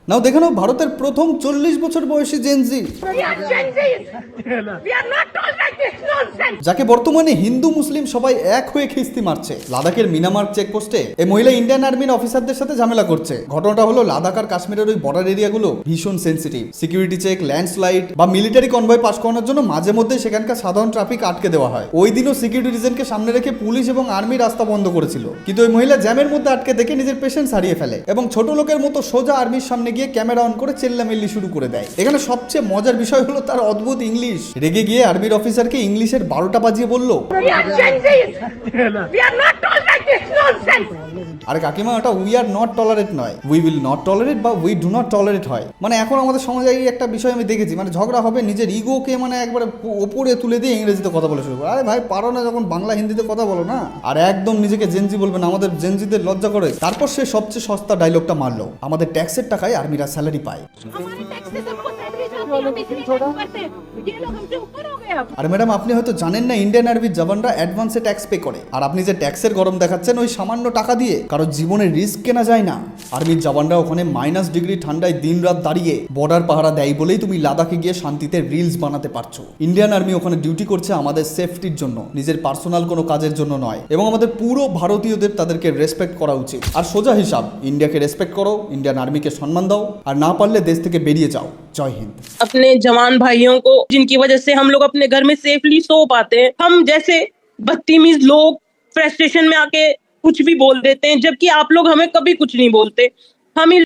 নাও দেখে নাও ভারতের প্রথম 40 বছর বয়সী জেনজি, যাকে বর্তমানে হিন্দু মুসলিম সবাই এক হয়ে খিস্তি মারছে। লাদাখের মিনামার্গ চেকপোস্টে এই মহিলা ইন্ডিয়ান আর্মির অফিসারদের সাথে ঝামেলা করছে। ঘটনাটা হলো লাদাখ আর কাশ্মীরের ওই বর্ডার এরিয়াগুলো ভীষণ সেন্সিটিভ। সিকিউরিটি চেক, ল্যান্ডস্লাইড বা মিলিটারি কনভয় পাস করানোর জন্য মাঝে মধ্যে সেখানকার সাধারণ ট্রাফিক আটকে দেওয়া হয়। ওই দিনও সিকিউরিটি রিজনকে সামনে রেখে পুলিশ এবং আর্মি রাস্তা বন্ধ করেছিল, কিন্তু ওই মহিলা জ্যামের মধ্যে আটকে দেখে নিজের পেশেন্স হারিয়ে ফেলে এবং ছোট লোকের মতো সোজা আর্মির সামনে গিয়ে ক্যামেরা অন করে চেল্লামিল্লি শুরু করে দেয়। এখানে সবচেয়ে মজার বিষয় হলো তার অদ্ভুত ইংলিশ। রেগে গিয়ে আর্মির অফিসারকে ইংলিশের 12টা বাজিয়ে বলল, আরে কাকিমা, ওটা উই আর নট টলারেট নয়, উই উইল নট টলারেট বা উই ডু নট টলারেট হয়। মানে এখন আমাদের সমাজে এই একটা বিষয় আমি দেখেছি, মানে ঝগড়া হবে, নিজের ইগোকে মানে একবারে ওপরে তুলে দিয়ে ইংরেজিতে কথা বলে শুরু করে। আরে ভাই, পারো না যখন বাংলা হিন্দিতে কথা বলো না। আর একদম নিজেকে জেনজি বলবে না, আমাদের জেনজিদের লজ্জা করে। তারপর সে সবচেয়ে সস্তা ডায়লগটা মারলো, আমাদের ট্যাক্সের টাকায় আর্মিরা স্যালারি পায়। আর ম্যাডাম, আপনি হয়তো জানেন না, ইন্ডিয়ান আর্মির জওয়ানরা অ্যাডভান্সে ট্যাক্স পে করে। আর আপনি যে ট্যাক্সের গরম দেখাচ্ছেন ওই সামান্য টাকা দিয়ে, কারণ জীবনের রিস্ক কেনা যায় না। আর্মির জওয়ানরা ওখানে -ডিগ্রি ঠান্ডায় দিনরাত দাঁড়িয়ে বর্ডার পাহারা দেয় বলেই তুমি লাদাখে গিয়ে শান্তিতে রিলস বানাতে পারছো। ইন্ডিয়ান আর্মি ওখানে ডিউটি করছে আমাদের সেফটির জন্য, নিজের পার্সোনাল কোনো কাজের জন্য নয়। এবং আমাদের পুরো ভারতীয়দের তাদেরকে রেসপেক্ট করা উচিত। আর সোজা হিসাব, ইন্ডিয়াকে রেসপেক্ট করো, ইন্ডিয়ান আর্মিকে সম্মান দাও, আর না পারলে দেশ থেকে বেরিয়ে যাও। জয় হিন্দ। अपने जवान भाइयों को, जिनकी वजह से हम लोग अपने घर में सेफली सो पाते हैं, हम जैसे बदतमीज लोग फ्रस्ट्रेशन में आके कुछ भी बोल देते हैं, जबकि आप लोग हमें कभी कुछ नहीं बोलते। हम